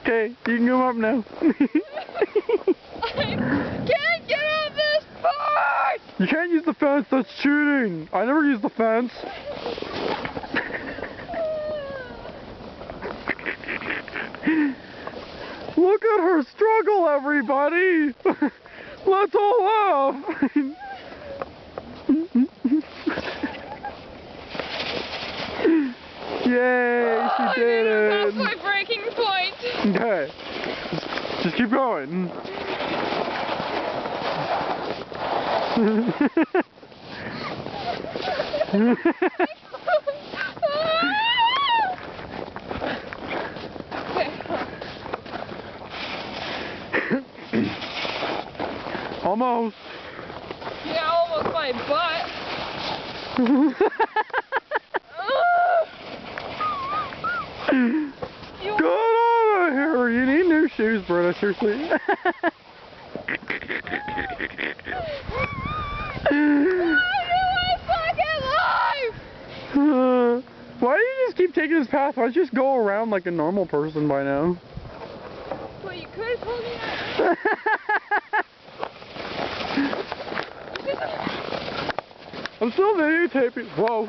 Okay, you can go up now. I can't get on this part! You can't use the fence, that's cheating. I never use the fence. Look at her struggle, everybody. Let's all laugh. Yay, she did it. That's my breaking point. Okay, just keep going. Almost. Yeah, almost my butt. Get out of here! You need new shoes, Britta, seriously. Why do you just keep taking this path? Why don't you just go around like a normal person by now? Well, you could have told me that. I'm still videotaping. Whoa.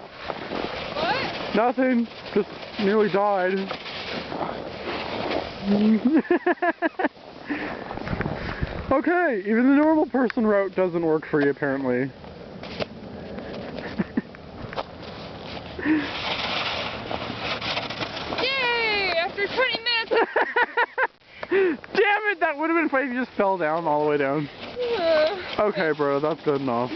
What? Nothing. Just nearly died. Okay, even the normal person route doesn't work for you apparently. Yay! After 20 minutes. Damn it, that would have been funny if you just fell down all the way down. Okay, bro, that's good enough.